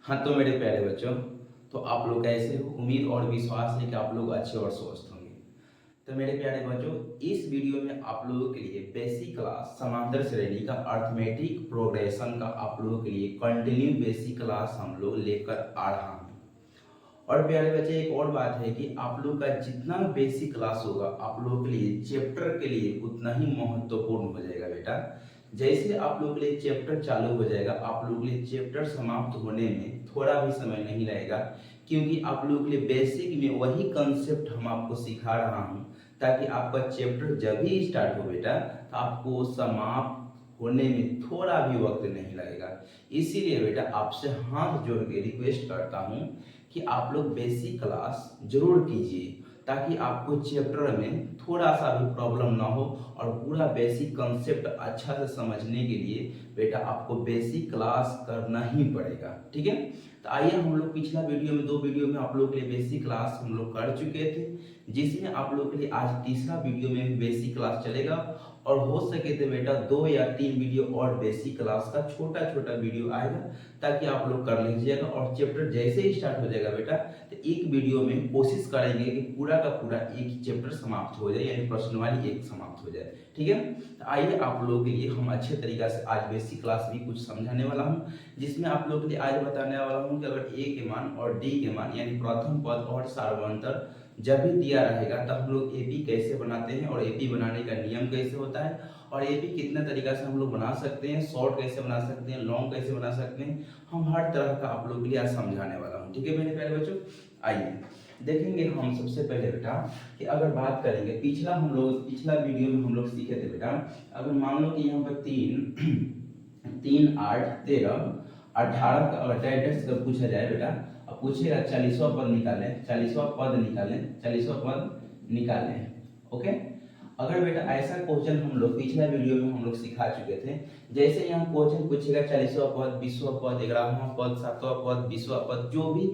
हाँ, तो मेरे प्यारे बच्चों, तो आप लोग कैसे हो? उम्मीद और विश्वास है कि आप लोग अच्छे और स्वस्थ होंगे। तो मेरे प्यारे बच्चों, इस वीडियो में आप लोगों के लिए बेसिक क्लास समांतर श्रेणी का अर्थमेटिक प्रोग्रेशन का आप लोगों के लिए कंटिन्यू बेसिक क्लास हम लोग लेकर आ रहा हूँ। और प्यारे बच्चे, एक और बात है कि आप लोग का जितना बेसिक क्लास होगा आप लोगों के लिए चैप्टर के लिए उतना ही महत्वपूर्ण हो जाएगा बेटा। जैसे आप लोगों के लिए चैप्टर चालू हो जाएगा, आप लोगों के लिए चैप्टर समाप्त होने में थोड़ा भी समय नहीं लगेगा, क्योंकि आप लोगों के लिए बेसिक में वही कंसेप्ट हम आपको सिखा रहा हूँ, ताकि आपका चैप्टर जब भी स्टार्ट हो बेटा तो आपको समाप्त होने में थोड़ा भी वक्त नहीं लगेगा। इसीलिए बेटा आपसे हाथ जोड़ के रिक्वेस्ट करता हूँ कि आप लोग बेसिक क्लास जरूर कीजिए, ताकि आपको चैप्टर में थोड़ा सा भी प्रॉब्लम ना हो और पूरा बेसिक कंसेप्ट अच्छा से समझने के लिए बेटा आपको बेसिक क्लास करना ही पड़ेगा। ठीक है, तो आइए हम लोग पिछला वीडियो में, 2 वीडियो में आप लोग के लिए बेसिक क्लास हम लोग कर चुके थे, जिसमें आप लोग के लिए आज तीसरा वीडियो में भी बेसिक क्लास चलेगा। और हो सके तो बेटा 2 या 3 वीडियो और बेसिक क्लास का छोटा छोटा वीडियो आएगा, ताकि आप लोग कर लीजिएगा। और चैप्टर जैसे ही स्टार्ट हो जाएगा बेटा तो एक वीडियो में कोशिश करेंगे कि पूरा का पूरा एक चैप्टर समाप्त हो जाए, यानी प्रश्नवाली एक समाप्त हो जाए। ठीक है, तो आइए आप लोगों के लिए हम अच्छे तरीका से आज बेसिक क्लास भी कुछ समझाने वाला हूँ, जिसमें आप लोगों के लिए आज बताने वाला हूँ कि अगर ए के मान और डी के मान यानी प्रथम पद और सार्वंतर जब भी दिया रहेगा तब हम लोग एपी कैसे बनाते हैं, और एपी बनाने का नियम कैसे होता है, और एपी कितने तरीका से हम लोग बना सकते हैं, शॉर्ट कैसे बना सकते हैं, लॉन्ग कैसे बना सकते हैं, हम हर तरह का आप लोगों के लिए आज समझाने वाला हूँ। ठीक है मेरे प्यारे बच्चों, आइए देखेंगे हम सबसे पहले बेटा कि अगर बात करेंगे पिछला वीडियो में हम लोग सीखे थे बेटा, अगर मान लो कि यहाँ पर 3 3 8 13 18 का अगर डायरेक्ट अगर पूछा जाए बेटा, अब पूछेगा 40वां पद निकालें, 40वां पद निकालें, 40वां पद निकालें। ओके, अगर बेटा ऐसा क्वेश्चन हम लोग पिछला वीडियो में हम लोग सिखा चुके थे, जैसे यहाँ क्वेश्चन पूछेगा 40वां पद, 20वां पद, 11वां पद, 7वां पद, 20वां पद, जो भी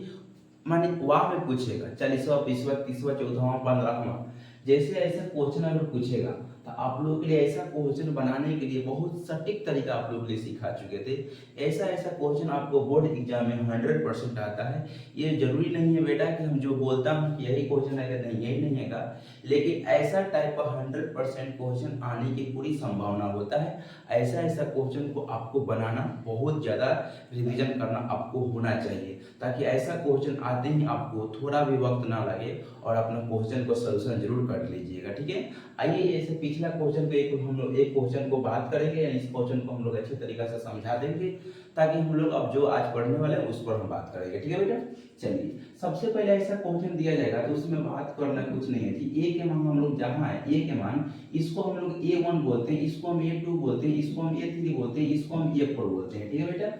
माने वाह में पूछेगा 40वां, 20वां, 30वां, 14वां, 15वां, जैसे ऐसा क्वेश्चन अगर पूछेगा तो आप लोगों के लिए ऐसा क्वेश्चन बनाने के लिए बहुत सटीक तरीका आप लोगों के लिए सिखा चुके थे। ऐसा ऐसा क्वेश्चन आपको बोर्ड एग्जाम में 100% आता है। ये जरूरी नहीं है बेटा कि हम जो बोलता हूँ कि यही क्वेश्चन आएगा, नहीं यही नहीं आएगा, लेकिन ऐसा टाइप का 100% क्वेश्चन आने की पूरी संभावना होता है। ऐसा ऐसा क्वेश्चन को आपको बनाना बहुत ज्यादा रिविजन करना आपको होना चाहिए, ताकि ऐसा क्वेश्चन आते ही आपको थोड़ा भी वक्त ना लगे और अपना क्वेश्चन को सोल्यूशन जरूर कर लीजिएगा। ठीक है, आइए ऐसे पिछला क्वेश्चन को हम लोग एक क्वेश्चन को बात करेंगे, यानी इस क्वेश्चन को हम लोग अच्छे तरीके से समझा देंगे, ताकि हम लोग अब जो आज पढ़ने वाले हैं उस पर हम बात करेंगे। ठीक है बेटा, चलिए सबसे पहले ऐसा क्वेश्चन दिया जाएगा तो उसमें बात करना कुछ नहीं है कि ए के मान हम लोग जहाँ है, ए के मान इसको हम लोग A1 बोलते हैं, इसको हम A2 बोलते हैं, इसको हम A3 बोलते हैं, इसको हम A4 बोलते हैं। ठीक है बेटा,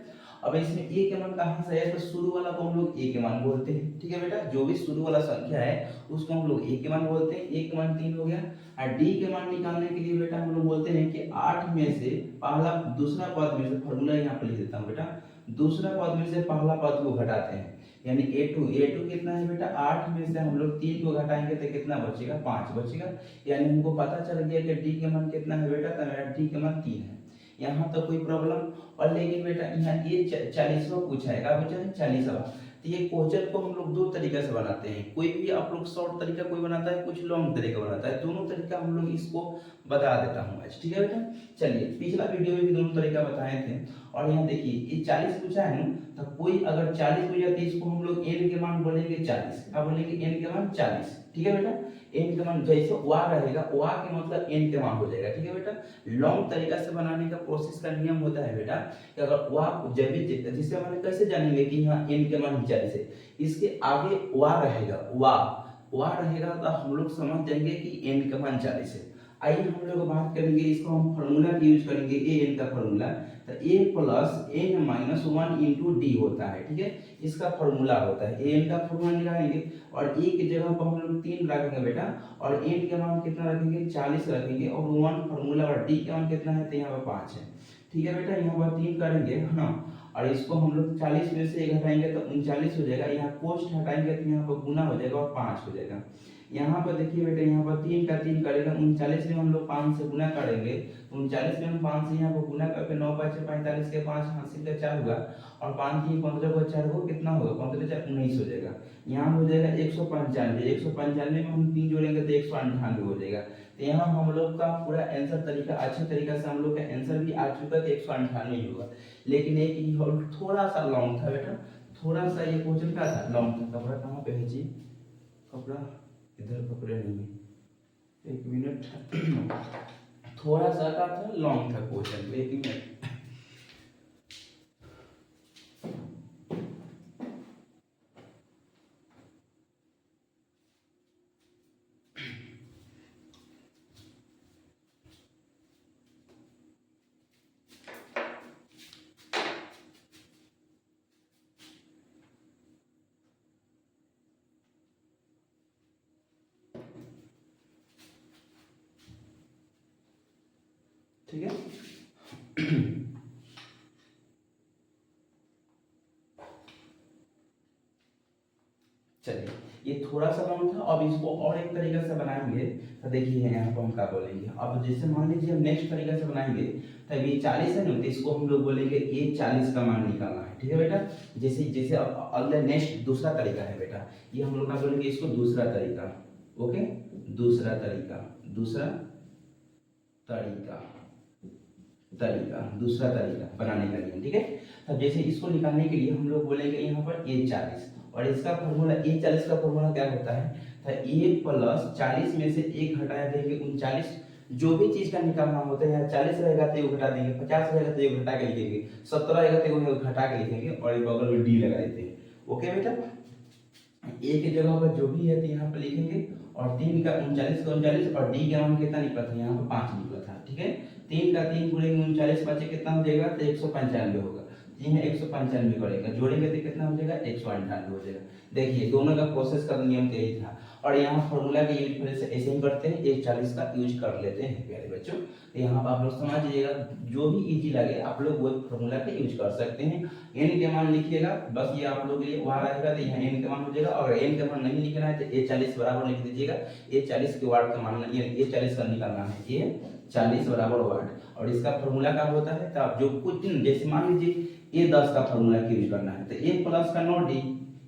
अब इसमें ए के मान कहाँ से है, तो शुरू वाला को हम लोग ए के मान बोलते हैं। ठीक है बेटा, जो भी शुरू वाला संख्या है उसको हम लोग ए के मान बोलते हैं। ए के मान 3 हो गया। और डी के मान निकालने के लिए बेटा हम लोग बोलते हैं कि 8 में से पहला दूसरा पद में से, फॉर्मूला यहाँ पे लिख देता हूँ बेटा, दूसरा पद में से पहला पद को घटाते हैं, यानी A2 कितना है बेटा, 8 में से हम लोग 3 को घटाएंगे तो कितना बचेगा, 5 बचेगा। यानी हमको पता चल गया कि डी के मान कितना है बेटा, तो मेरा डी के मान 3 है। यहाँ तो कोई प्रॉब्लम। और लेकिन बेटा यहाँ ये 40वां पूछा है, क्या पूछा है, 40वां। तो ये क्वेश्चन को हम लोग दो तरीके से बनाते हैं, कोई भी आप लोग शॉर्ट तरीका कोई बनाता है, कुछ लॉन्ग तरीका बनाता है, दोनों तरीका हम लोग इसको बता देता हूँ आज। ठीक है बेटा, चलिए पिछला वीडियो में भी दोनों तरीका बताए थे। और यहाँ देखिए ये 40 पूछा है ना, तो कोई अगर 40 पूछा तो इसको हम लोग n के मान बोलेंगे 40, क्या बोलेंगे, n के मान 40। ठीक है बेटा, n के मान जैसे वा रहेगा, वा के मतलब n के मान हो जाएगा। ठीक है बेटा, लॉन्ग तरीका से बनाने का प्रोसेस का नियम होता है बेटा कि अगर वा जब भी, जिससे हम कैसे जानेंगे कि यहाँ n के मान 40 है, इसके आगे वा रहेगा, वा रहेगा तो हम लोग समझ जाएंगे कि n का मान 40 है। आइए हम लोग बात करेंगे, इसको हम फॉर्मूला की यूज करेंगे, ए एन का फॉर्मूला, तो a plus n minus 1 into d होता है। ठीक है, इसका फॉर्मूला होता है, ए एन का फॉर्मूला निकालेंगे और ए की जगह पर हम लोग 3 रखेंगे बेटा, और एन के मान कितना रखेंगे, 40 रखेंगे, और 1 फॉर्मूला, और डी के मान कितना है, तो यहाँ पर 5 है। ठीक है बेटा, यहाँ पर 3 करेंगे, हाँ, और इसको हम लोग 40 में से घटाएंगे तो 39 हो जाएगा, यहाँ कोष्ट हटाएंगे तो यहाँ पर गुना हो जाएगा और 5 हो जाएगा। यहाँ पर देखिए बेटा, यहाँ पर 3 का 3 करेगा 39 में हम लोग 5 से गुना करेंगे, 39 में हम 5 से यहाँ पर गुना करके 9 5 45 के 5 हासिल का 4 हुआ, और 5 3 15 को 4 को कितना होगा, 15 4 19 हो जाएगा। यहाँ हो जाएगा 195, 195 में हम 3 जोड़ेंगे तो 198 हो जाएगा। तो यहाँ हम लोग का पूरा आंसर तरीका अच्छे तरीका से हम लोग का आंसर भी आ चुका है, 198 होगा। लेकिन एक थोड़ा सा लॉन्ग था बेटा, थोड़ा सा ये क्वेश्चन क्या था, लॉन्ग था। कपड़ा कहाँ पे है जी, कपड़ा इधर पकड़े नहीं, एक मिनट थोड़ा सा का था, लॉन्ग था क्वेश्चन, एक मिनट। ठीक है, चलिए ये थोड़ा सा लॉन्ग था। अब इसको और एक तरीके से बनाएंगे तो देखिए यहाँ पर हम क्या बोलेंगे। अब जैसे मान लीजिए हम नेक्स्ट तरीके से बनाएंगे, तब ये 40 है ना, तो इसको हम लोग बोलेंगे ये 40 का मान निकालना है। ठीक है बेटा, जैसे जैसे अब अगला नेक्स्ट दूसरा तरीका है बेटा, ये हम लोग क्या बोलेंगे, इसको दूसरा तरीका। ओके, दूसरा तरीका, दूसरा तरीका, दूसरा तरीका बनाने का नियम। ठीक है, तब जैसे इसको निकालने के लिए हम लोग बोलेंगे यहाँ पर ए 40, और इसका फॉर्मूला ए 40 का फॉर्मूला क्या होता है, तो ए प्लस 40 में से 1 घटा देंगे 39। जो भी चीज का निकालना होता है, यहाँ 40 रहेगा तो एक घटा देंगे, 50 रहेगा तो एक घटा के लिखेंगे, 70 रहेगा तो एक घटा के लिखेंगे, और एक बगल में डी लगा देते हैं। ओके बेटा, ए की जगह पर जो भी है तो यहाँ पर लिखेंगे, और 3 का 39 और डी का मान कितना निकला था, यहाँ पर 5 निकला था। ठीक है, 3 का 3 गुणेंगे 39 बचे कितना हो जाएगा, तो 195 होगा। जी हाँ, 195 करेगा, जोड़ेंगे तो कितना हो जाएगा, 198 हो जाएगा। देखिए दोनों का प्रोसेस का नियम यही था, और यहाँ फॉर्मूला का यूज फिर से ऐसे ही करते हैं, 140 का यूज कर लेते हैं प्यारे बच्चों। तो यहाँ पर आप लोग समझ लीजिएगा, जो भी इजी लगे आप लोग वो फॉर्मूला का यूज कर सकते हैं। एन के मान लिखिएगा, बस ये आप लोग के लिए वहाँ रहेगा, तो यहाँ एन का मान हो जाएगा। और एन का मान नहीं लिखना है तो A40 बराबर लिख दीजिएगा, A40 के वाट का मान, A40 का निकालना है, A40 बराबर वाट। और इसका फॉर्मूला क्या होता है, तो आप जो कुछ जैसे मान लीजिए A10 का फॉर्मूला यूज करना है, तो A प्लस का 9D,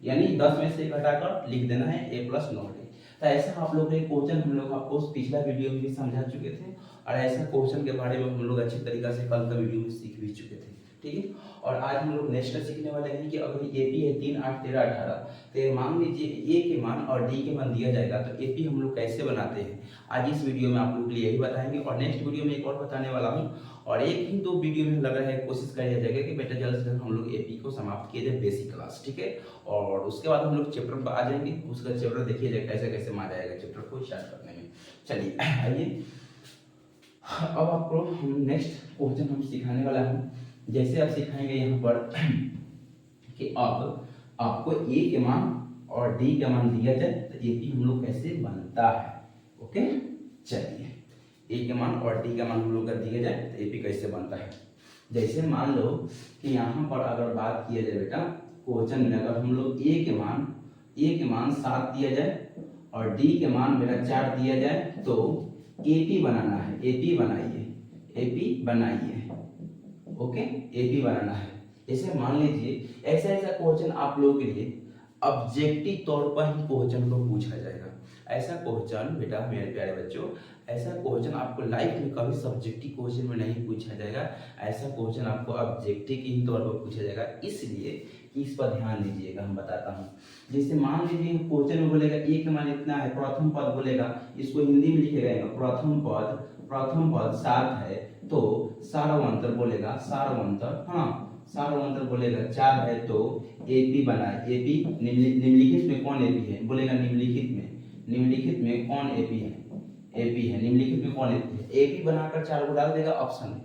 यानी 10 में से घटाकर लिख देना है A प्लस 9D। तो ऐसा आप लोग एक क्वेश्चन हम लोग आपको पिछला वीडियो में भी समझा चुके थे, और ऐसा क्वेश्चन के बारे में हम लोग अच्छी तरीके से कल का वीडियो में सीख भी चुके थे। ठीक है, और आज हम लोग नेक्स्ट सीखने वाले हैं कि अगर एपी है 3 8 13 18, तो मान लीजिए ए के मान और डी के मान दिया जाएगा, तो एपी हम लोग कैसे बनाते हैं आज इस वीडियो में आप लोग के लिए यही बताएंगे। और नेक्स्ट वीडियो में एक और बताने वाला हूँ, और एक ही 2 वीडियो में लग रहा है कोशिश किया जाएगा कि बेटा जल्द से जल्द हम लोग एपी को समाप्त किए जाए बेसिक क्लास। ठीक है, और उसके बाद हम लोग चैप्टर पर आ जाएंगे, उसका चैप्टर देखिए जाए कैसे कैसे मजा आएगा चैप्टर को स्टार्ट करने में। चलिए आइए, अब आपको हम नेक्स्ट क्वेश्चन हम सिखाने वाला हूँ। जैसे आप सिखाएंगे यहाँ पर कि अब आपको ए के मान और डी का मान दिया जाए तो एपी हम लोग कैसे बनता है। ओके, चलिए ए के मान और डी का मान हम लोग का दिया जाए तो एपी कैसे बनता है। जैसे मान लो कि यहाँ पर अगर बात किया जाए बेटा क्वेश्चन में, अगर हम लोग ए के मान 7 दिया जाए और डी के मान मेरा 4 दिया जाए, तो एपी बनाना है। एपी बनाइए। ओके, एपी बनाना है। जैसे मान लीजिए ऐसा क्वेश्चन आप लोगों के लिए ऑब्जेक्टिव तौर पर ही क्वेश्चन को पूछा जाएगा। ऐसा क्वेश्चन बेटा मेरे प्यारे बच्चों, ऐसा क्वेश्चन आपको लाइफ में कभी सब्जेक्टिव क्वेश्चन में नहीं पूछा जाएगा। ऐसा क्वेश्चन आपको ऑब्जेक्टिव के ही तौर पर पूछा जाएगा, इसलिए इस पर ध्यान दीजिएगा। हम बताता हूँ, जैसे मान लीजिए क्वेश्चन में बोलेगा ए के मान इतना है, प्रथम पद बोलेगा, इसको हिंदी में लिखेगा प्रथम पद 7 है, तो सारवंतर बोलेगा, सारवंतर बोलेगा 4 है, तो एपी बनाए। एपी निम्नलिखित में कौन एपी है, बोलेगा निम्नलिखित में कौन एपी है, निम्नलिखित में कौन एपी है। एपी बनाकर 4 को डाल देगा ऑप्शन में,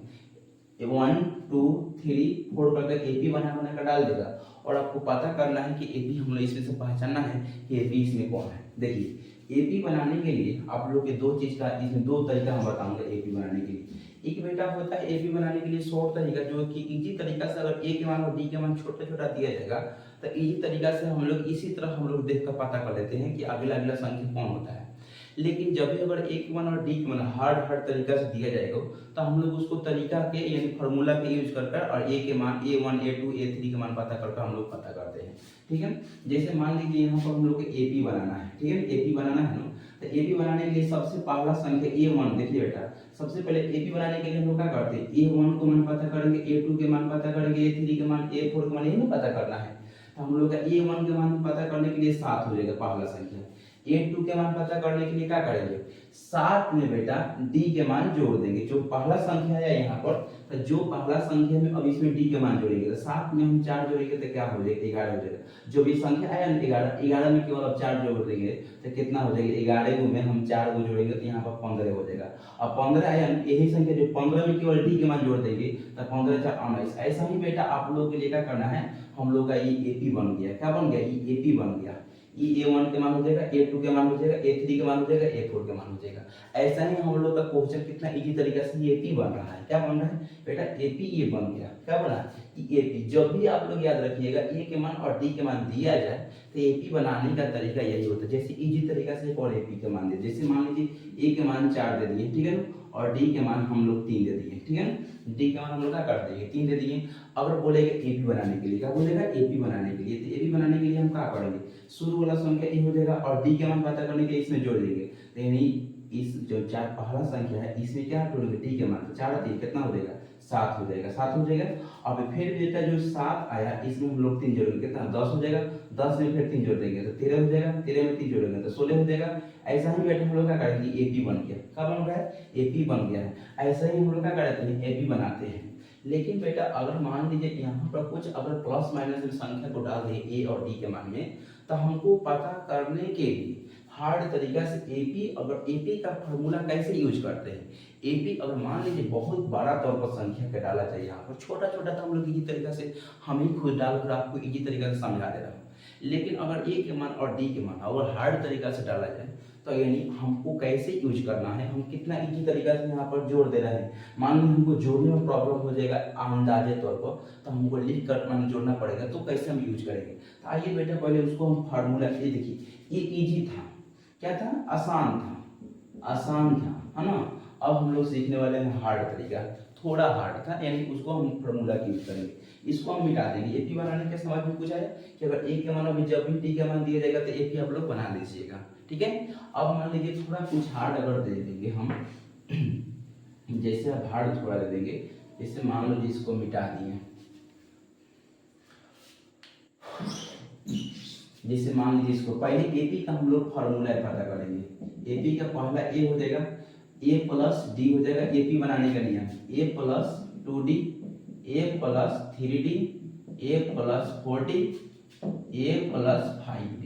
1 2 3 4 करके एपी बना कर डाल देगा, और आपको पता करना है कि एपी हम लोग इसमें से पहचानना है कि एपी इसमें कौन है। देखिए एपी बनाने के लिए आप लोग के 2 चीज का, इसमें 2 तरीका हम बताऊंगा एपी बनाने के लिए। एक बेटा होता है एपी बनाने के लिए शॉर्ट तरीका, जो कि इजी तरीका से अगर ए के मान और डी के मान छोटा छोटा दिया जाएगा तो इजी तरीका से हम लोग इसी तरह हम लोग देख कर पता कर लेते हैं कि अगला संख्या कौन होता है। लेकिन जब भी अगर ए के मान और डी के मान हार्ड तरीका से दिया जाएगा तो हम लोग उसको तरीका के यानी फार्मूला के यूज कर और ए के मान A1 A2 A3 के मान पता कर हम लोग पता करते हैं। ठीक है, जैसे मान लीजिए यहाँ पर हम लोग को एपी बनाना है। ठीक है, एपी बनाना है ना, तो एपी बनाने के लिए सबसे पहला संख्या A1, देखिए बेटा सबसे पहले एपी बनाने के लिए हम लोग क्या करते हैं, A1 को मान पता करेंगे, A2 के मान पता करेंगे, A3 के मान, A4 के मान, यही पता करना है। तो हम लोग का A1 के मान पता करने के लिए 7 हो जाएगा पहला संख्या। A2 के मान पता करने के लिए क्या करेंगे, 7 में बेटा D के मान जोड़ देंगे, जो पहला संख्या है यहाँ पर, तो जो पहला संख्या में अब इसमें D के मान जोड़ेंगे, तो 7 में हम 4 जोड़ेंगे तो क्या हो जाएगा, 11 हो जाएगा। जो भी संख्या आया ना 11, 11 में केवल अब 4 जोड़ देंगे तो कितना हो जाएगा, 11 में हम 4 को जोड़ेंगे तो यहाँ पर 15 हो जाएगा। अब 15 आया, यही संख्या जो 15 में केवल D के मान जोड़ देंगे तो 15 4 19। ऐसा ही बेटा आप लोगों के लिए क्या करना है, हम लोग का ये एपी बन गया, क्या बन गया, ये एपी बन गया। ये A1 के मान हो जाएगा, A2 के मान हो जाएगा, A3 के मान हो जाएगा, A4 के मान हो जाएगा। ऐसा ही हम लोग का क्वेश्चन कितना इजी तरीके से ये एपी बन रहा है। क्या बन रहा है बेटा, एपी ये बन गया। क्या बना कि एपी, जब भी आप लोग याद रखिएगा ए के मान और डी के मान दिया जाए तो एपी बनाने का तरीका यही होता है। जैसे इजी तरीका से एक और एपी के मान दे, जैसे मान लीजिए ए के मान 4 दे दिए, ठीक है ना, और डी के मान हम लोग 3 दे दिए, ठीक है ना, डी के मान हम लोग क्या कर देंगे, 3 दे दिए। अगर बोलेगा एपी बनाने के लिए, क्या बोलेगा, एपी बनाने के लिए, तो एपी बनाने के लिए हम क्या करेंगे, शुरू वाला संख्या ए हो जाएगा और डी के मान पता करने के लिए इसमें जोड़ देंगे, तो यानी इस जो चार पहला संख्या है इसमें क्या जोड़ेंगे, डी के मान, तो 4 3 कितना हो जाएगा, 7 हो जाएगा, 7 हो जाएगा। अब फिर बेटा जो 7 आया इसमें हम लोग 3 जोड़ेंगे, कितना 10 हो जाएगा, 10 में फिर 3 जोड़ देंगे तो 13 हो जाएगा, 13 में 3 जोड़ेंगे तो 16 हो जाएगा। ऐसा ही बेटा हम लोग क्या करेंगे, एपी बन गया। क्या बन रहा है, एपी बन गया है। ऐसा ही हम लोग क्या करते हैं, एपी बनाते हैं। लेकिन बेटा अगर मान लीजिए यहाँ पर कुछ अगर प्लस माइनस में संख्या को डाल दें ए और डी के मान में, तो हमको पता करने के लिए हार्ड तरीका से एपी, अगर एपी का फॉर्मूला कैसे यूज करते हैं, एपी अगर मान लीजिए बहुत बड़ा तौर पर संख्या का डाला चाहिए, यहाँ पर छोटा छोटा तो हम लोग इसी तरीका से हम ही खुद डालकर आपको इसी तरीका से समझा दे रहा हूँ। लेकिन अगर ए के मान और डी के मान अगर हार्ड तरीका से डाला जाए तो यानी हमको कैसे यूज करना है, हम कितना इजी तरीका से यहाँ पर जोड़ दे रहे हैं। मान लीजिए हमको जोड़ने में प्रॉब्लम हो जाएगा अंदाजे तौर पर, तो हमको लिख कर मान जोड़ना पड़ेगा, तो कैसे हम यूज करेंगे। तो आइए बेटा पहले उसको हम फार्मूला, ये देखिए ये इजी था, क्या था, आसान था, आसान था, है ना। अब हम लोग सीखने वाले हैं हार्ड तरीका, थोड़ा हार्ड था, यानी उसको हम फार्मूला की यूज करेंगे, इसको हम मिटा देंगे। एपी बनाने के समझ में कुछ आया कि अगर ए के मान अभी जब भी डी के मान दिया जाएगा तो एपी आप लोग बना लीजिएगा, ठीक है। अब मान लीजिए थोड़ा कुछ हार्ड अगर दे देंगे हम, जैसे अब हार्ड थोड़ा दे देंगे, जैसे मान लो इसको मिटा दिए, जैसे मान लीजिए इसको पहले एपी का हम लोग फार्मूला पता करेंगे। एपी का पहला ए हो जाएगा, ए प्लस डी हो जाएगा, एपी बनाने का नियम, ए प्लस 2d, ए प्लस 3d, ए प्लस 4d, ए प्लस 5d।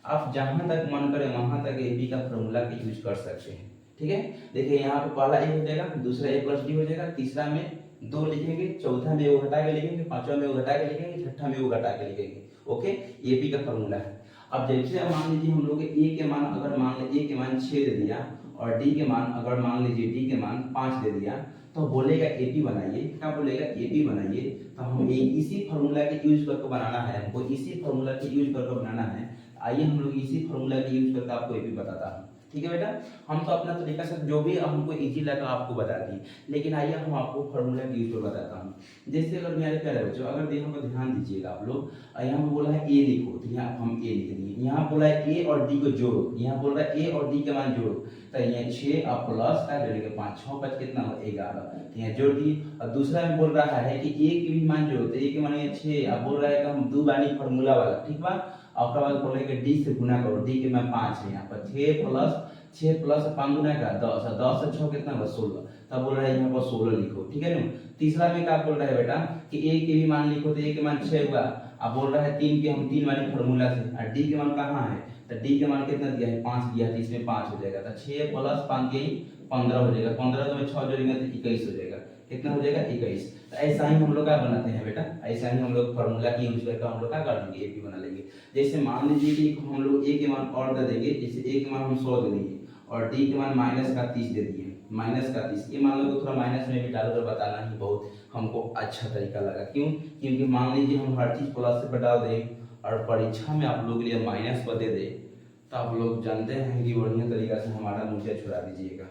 आप जहां तक मन करे वहां तक एपी का फॉर्मूला का यूज कर सकते हैं, ठीक है। देखिए यहाँ पे पहला ए हो जाएगा, दूसरा ए प्लस डी हो जाएगा, तीसरा में 2 लिखेंगे, चौथा में वो घटा के लिखेंगे, पांचवा में वो घटा के लिखेंगे, छठा में वो घटा के लिखेंगे, ओके। एपी का फॉर्मूला है। अब जैसे मान लीजिए हम लोग ए के मान अगर मान लीजिए ए के मान 6 दे दिया और डी के मान अगर मान लीजिए डी के मान 5 दे दिया, तो बोलेगा एपी बनाइए। क्या बोलेगा, एपी बनाइए। तो हम इसी फार्मूला के यूज करके बनाना है, हमको इसी फार्मूला के यूज करके बनाना है। आइए हम लोग इसी फार्मूला के यूज करके आपको एपी बताता हूँ, ठीक है बेटा। हम तो अपना तरीका से जो भी हमको इजी लगा आपको बता दी, लेकिन आइए हम आपको फार्मूला के यूज कर बताता हूँ। जैसे अगर मेरे प्यारे बच्चों अगर यहाँ पर ध्यान दीजिएगा आप लोग, यहाँ पर बोला है ए लिखो, तो यहाँ हम ए लिख दिए। यहाँ बोला है ए और डी को जोड़ो, यहाँ बोल रहा है ए और डी के मान जोड़ो, तो यहाँ 6 और प्लस का जोड़ेंगे 5, 6 5 कितना हो 11, तो यहाँ जोड़ दिए। और दूसरा में बोल रहा है कि ए के भी मान जोड़ो, तो ए के मान 6, अब बोल रहा है कि हम 2 बानी फार्मूला वाला, ठीक बा। और बाद बोल रहे हैं कि डी से गुना करो, डी के मान 5 है, यहाँ पर 6 प्लस 5 गुना का 10, 10 से 6 कितना हुआ 16, तब बोल रहा है यहाँ पर 16 लिखो, ठीक है ना। तीसरा में क्या बोल रहा है बेटा कि ए के भी मान लिखो, तो ए के मान 6 हुआ। अब बोल रहा है 3 के हम 3 वाली फार्मूला से, और डी के मान कहाँ है, तो डी के मान कितना दिया है 5 दिया है, तो इसमें 5 हो जाएगा, तो 6 प्लस 5 के 15 हो जाएगा, 15 तो में 6 जोड़ेंगे तो 21 हो जाएगा, कितना हो जाएगा 21। तो ऐसा ही हम लोग क्या बनाते हैं बेटा, ऐसा ही हम लोग फार्मूला की यूज करके हम लोग क्या कर देंगे, एपी बना लेंगे। जैसे मान लीजिए कि हम लोग ए के मान और दे देंगे, जैसे ए के मान हम 100 दे देंगे और डी के मान माइनस का 30 दे दिए, माइनस का 30। ये मान लो थोड़ा माइनस में भी डालकर बताना ही बहुत हमको अच्छा तरीका लगा, क्यों, क्योंकि मान लीजिए हम हर चीज प्लस से डाल दें और परीक्षा में आप लोग के लिए माइनस पर दे दे, तो आप लोग जानते हैं कि बढ़िया तरीका से हमारा मूर्छा छुड़ा दीजिएगा।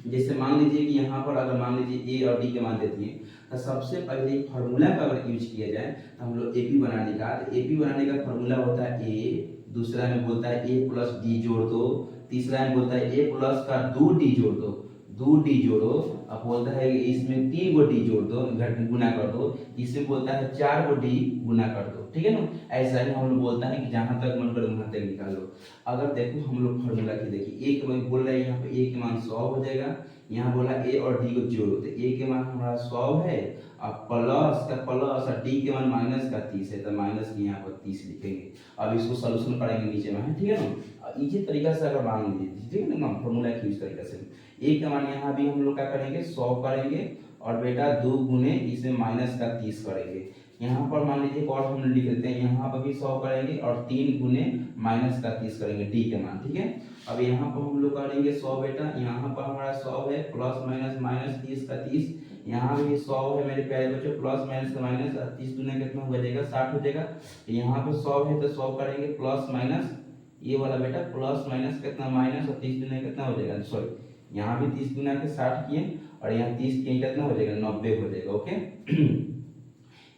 जैसे मान लीजिए कि यहाँ पर अगर मान लीजिए ए और डी के मान देती है, तो सबसे पहले फार्मूला का अगर यूज किया जाए तो हम लोग एपी बनाने का, तो एपी बनाने का फार्मूला होता है ए, दूसरा में बोलता है ए प्लस डी जोड़ दो, तीसरा में बोलता है ए प्लस का 2d जोड़ दो, 2d जोड़ो, अब बोलता है कि इसमें 3 गो डी जोड़ दो, गुना कर दो, इसमें बोलता है 4 गो डी गुना कर दो, ठीक है ना। ऐसा ही हम लोग बोलता है कि जहां तक मन करे वहां तक निकालो। अगर देखो हम लोग फार्मूला की देखिए, ए के मान बोल रहे हैं यहाँ पे ए के मान 100 हो जाएगा, यहाँ बोला ए और डी को जोड़ो, तो ए के मान हमारा 100 है, अब प्लस का प्लस और डी के मान माइनस का 30 है, तो माइनस के यहाँ पर 30 लिखेंगे। अब इसको सोल्यूशन करेंगे नीचे में, ठीक है ना। इसी तरीका से अगर मान लीजिए, ठीक है ना, फॉर्मूला की इस तरीके से ए के मान यहाँ भी हम लोग क्या करेंगे 100 करेंगे, और बेटा 2 गुने इसमें माइनस का 30 करेंगे। यहाँ पर मान लीजिए और हम लिख देते हैं, यहाँ पर भी 100 करेंगे और 3 गुने माइनस का 30 करेंगे डी के मान, ठीक है। अब यहाँ पर हम लोग करेंगे 100 बेटा, यहाँ पर हमारा 100 है प्लस माइनस माइनस 30 का 30, यहाँ भी 100 है मेरे प्यारे बच्चों, प्लस माइनस का माइनस, 30 गुना कितना हो जाएगा 60 हो जाएगा। यहाँ पे 100 है तो 100 करेंगे प्लस माइनस, ये वाला बेटा प्लस माइनस कितना माइनस, और 30 गुना कितना हो जाएगा, सॉरी यहाँ भी 30 गुना के 60 किए और यहाँ 30 किए कितना हो जाएगा 90 हो जाएगा, ओके।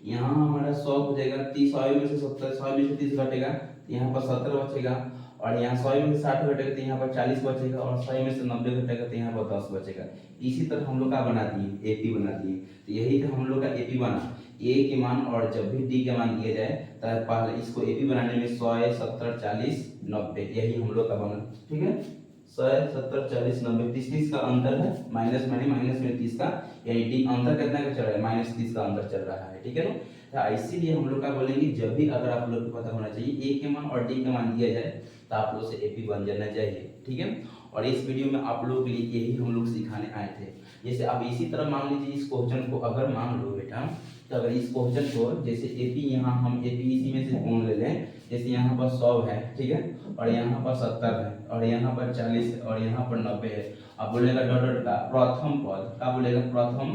यहाँ हमारा 100 हो जाएगा, 30 100 में से 70, 100 में से 30 घटेगा तो यहाँ पर 70 बचेगा, और यहाँ 100 में से 60 घटेगा तो यहाँ पर 40 बचेगा, और 100 में से 90 घटेगा तो यहाँ पर 10 बचेगा। इसी तरह हम लोग का बना दिए एपी बना दिए, तो यही तो हम लोग का एपी बना। ए के मान और जब भी डी के मान दिया जाए तो पहले इसको एपी बनाने में 100 70 40 90 यही हम लोग का बना, ठीक है। 100 70 40 90 30 का अंतर है, माइनस माइनस में 30 का, यानी डी अंतर कितना का चल रहा है -30 का अंतर चल रहा है, ठीक है ना। तो इसीलिए हम लोग का बोलेंगे जब भी अगर आप लोग को पता होना चाहिए ए के मान और डी के मान दिया जाए तो आप लोग से एपी बन जाना चाहिए, ठीक है। और इस वीडियो में आप लोगों के लिए यही हम लोग सिखाने आए थे। जैसे अब इसी तरह मान लीजिए इस क्वेश्चन को अगर मान लो बेटा, तो अगर इस क्वेश्चन को जैसे एपी यहाँ हम एपी इसी में से कौन ले लें, जैसे यहाँ पर 100 है, ठीक है, और यहाँ पर 70 है, और यहाँ पर 40 है, और यहाँ पर 90 है। अब बोलेगा डॉट का प्रथम पद, क्या बोलेगा प्रथम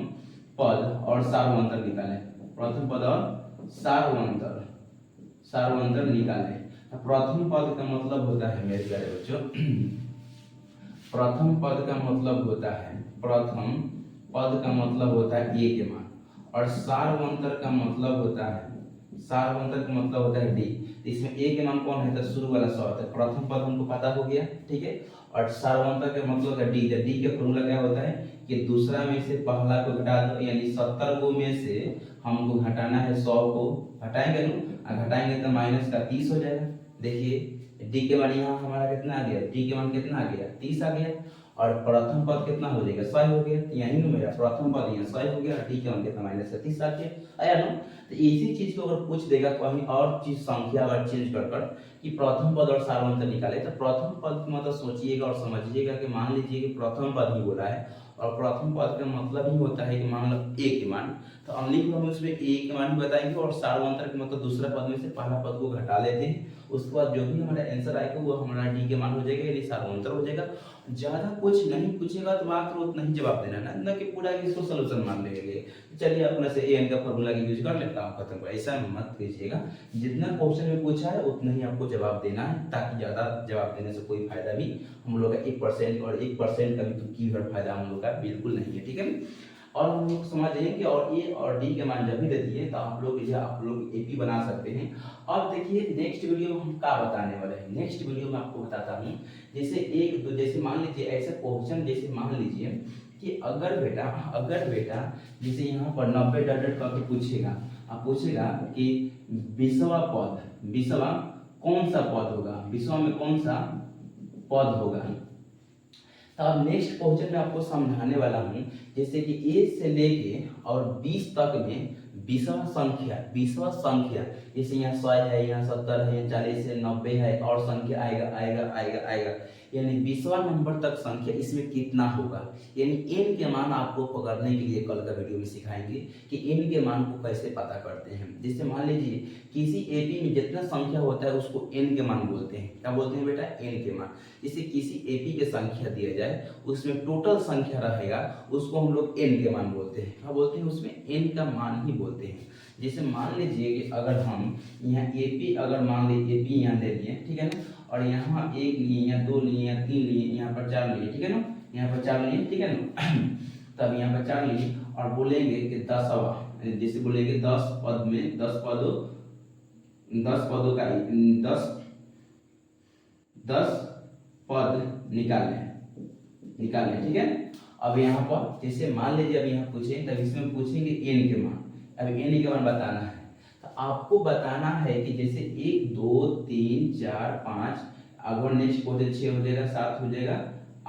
पद और सार्वंतर निकालें, प्रथम पद और सार्वंतर निकालें। प्रथम पद का मतलब होता है मेरे प्यारे बच्चों, प्रथम पद का मतलब होता है, प्रथम पद का मतलब होता है ए के मान, और सार्वंतर का मतलब होता है, सार्वंतर का मतलब होता है डी। इसमें ए के मान कौन है, तो शुरू वाला 100 है, प्रथम पद हमको पता हो गया, ठीक है। और सार्वंतर का मतलब है डी, डी का फॉर्मूला क्या होता है कि दूसरा में से पहला को घटा दो, यानी 70 को में से हमको घटाना है 100 को, घटाएंगे ना, घटाएंगे तो माइनस का 30 हो जाएगा। देखिए डी के मान यहाँ हमारा कितना आ गया, डी के मान कितना आ गया 30 आ गया, और प्रथम पद कितना हो जाएगा 100 हो गया, यही ना मेरा प्रथम पद यहाँ 100 हो गया, और डी के मान कितना माइनस का 30 आ गया, आया ना। तो इसी चीज को अगर पूछ देगा कहीं और चीज संख्या अगर चेंज कर कि प्रथम पद और सार्वंतर निकाले, तो प्रथम पद मतलब सोचिएगा और समझिएगा कि मान लीजिए कि प्रथम पद ही बोला है, और प्रथम पद का मतलब ही होता है कि मान लो ए के मान, तो अनली को हम उसमें ए के मान ही बताएंगे, और सार्वंतर के मतलब दूसरा पद में से पहला पद को घटा लेते हैं, उसके बाद जो भी हमारा आंसर आएगा वो हमारा डी के मान हो जाएगा, यानी सार्वंतर हो जाएगा। ज्यादा कुछ नहीं पूछेगा तो मात्र उतना ही जवाब देना ना, न कि पूरा इसको सॉल्यूशन मान लेंगे, चलिए अपने से ए एन का फॉर्मूला की यूज कर लेता हूं, खत्म। ऐसा मत कीजिएगा, जितना क्वेश्चन में पूछा है उतना ही आपको जवाब देना है, ताकि ज्यादा जवाब देने से कोई फायदा भी हम लोग का 1% और 1% का भी तो की फायदा हम लोग का बिल्कुल नहीं है, ठीक है। और हम लोग समझ जाएंगे कि और ए और डी के मान जब भी देती है तो आप लोग एपी बना सकते हैं। अब देखिए नेक्स्ट वीडियो में हम क्या बताने वाले हैं, नेक्स्ट वीडियो में आपको बताता हूँ, जैसे मान लीजिए ऐसे क्वेश्चन, जैसे मान लीजिए कि अगर बेटा जैसे यहाँ पर 90 डॉट करके पूछेगा, आप पूछेगा कि 20वां कौन सा पद होगा, 20वां में कौन सा पद होगा। तो अब नेक्स्ट क्वेश्चन में आपको समझाने वाला हूँ, जैसे कि ए से लेके और 20 तक में 20वां संख्या, जैसे यहाँ 100 है, यहाँ 70 है, यहाँ 40 है, 90 है, और संख्या आएगा, यानी 20वां नंबर तक संख्या इसमें कितना होगा, यानी n के मान आपको पकड़ने के लिए कल का वीडियो में सिखाएंगे कि n के मान को कैसे पता करते हैं। जैसे मान लीजिए किसी एपी में जितना संख्या होता है उसको n के मान बोलते हैं, क्या बोलते हैं बेटा, n के मान। जैसे किसी एपी के संख्या दिया जाए उसमें टोटल संख्या रहेगा, उसको हम लोग n के मान बोलते हैं, क्या बोलते हैं, उसमें n का मान ही बोलते हैं। जैसे मान लीजिए कि अगर हम यहाँ एपी, अगर मान लीजिए एपी यहाँ ले लिए, ठीक है ना, और यहाँ एक लिए या दो लिए या तीन लिए, यहाँ पर चार लिए, ठीक है ना, यहाँ पर चार लिए, ठीक है ना। तब यहाँ पर चार लिए और बोलेंगे कि 10, जैसे बोलेंगे 10 पद में 10 पदों का 10 पद निकालें, ठीक है। अब यहाँ पर जैसे मान लीजिए अब यहाँ पूछें, तब इसमें पूछेंगे n के मान। अब n के मान बताना है, तो आपको बताना है कि जैसे 1 2 3 4 5, अगर नेक्स्ट को 6 हो जाएगा, 7 हो जाएगा,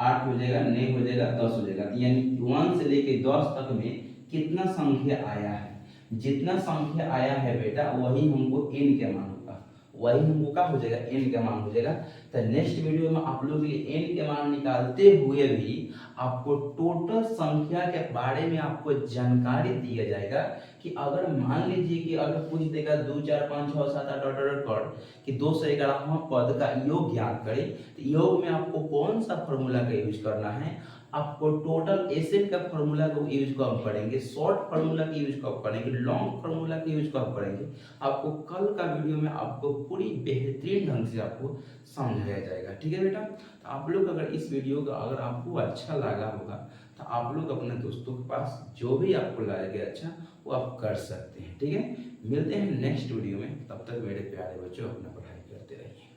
8 हो जाएगा, 9 हो जाएगा, 10 हो जाएगा। यानी 1 से लेके 10 तक में कितना संख्या आया है, जितना संख्या आया है बेटा वही हमको n के मान होगा, वही हमको क्या हो जाएगा, n का मान हो जाएगा। तो नेक्स्ट वीडियो में आप लोग ये n के मान निकालते हुए भी आपको टोटल संख्या के बारे में आपको जानकारी दिया जाएगा कि अगर मान लीजिए कि अगर पूछ देगा 2 4 5 6 7 8 कर कि 211वां पद का योग ज्ञात करें, तो योग में आपको कौन सा फॉर्मूला का यूज करना है, आपको टोटल एसएन का फॉर्मूला को यूज कब करेंगे, शॉर्ट फार्मूला का यूज कब करेंगे, लॉन्ग फार्मूला का यूज कब करेंगे, आपको कल का वीडियो में आपको पूरी बेहतरीन ढंग से आपको समझाया जाएगा, ठीक है बेटा। तो आप लोग अगर इस वीडियो का अगर आपको अच्छा लगा होगा तो आप लोग अपने दोस्तों के पास जो भी आपको लगे अच्छा वो आप कर सकते हैं, ठीक है। मिलते हैं नेक्स्ट वीडियो में, तब तक मेरे प्यारे बच्चों अपना पढ़ाई करते रहिए।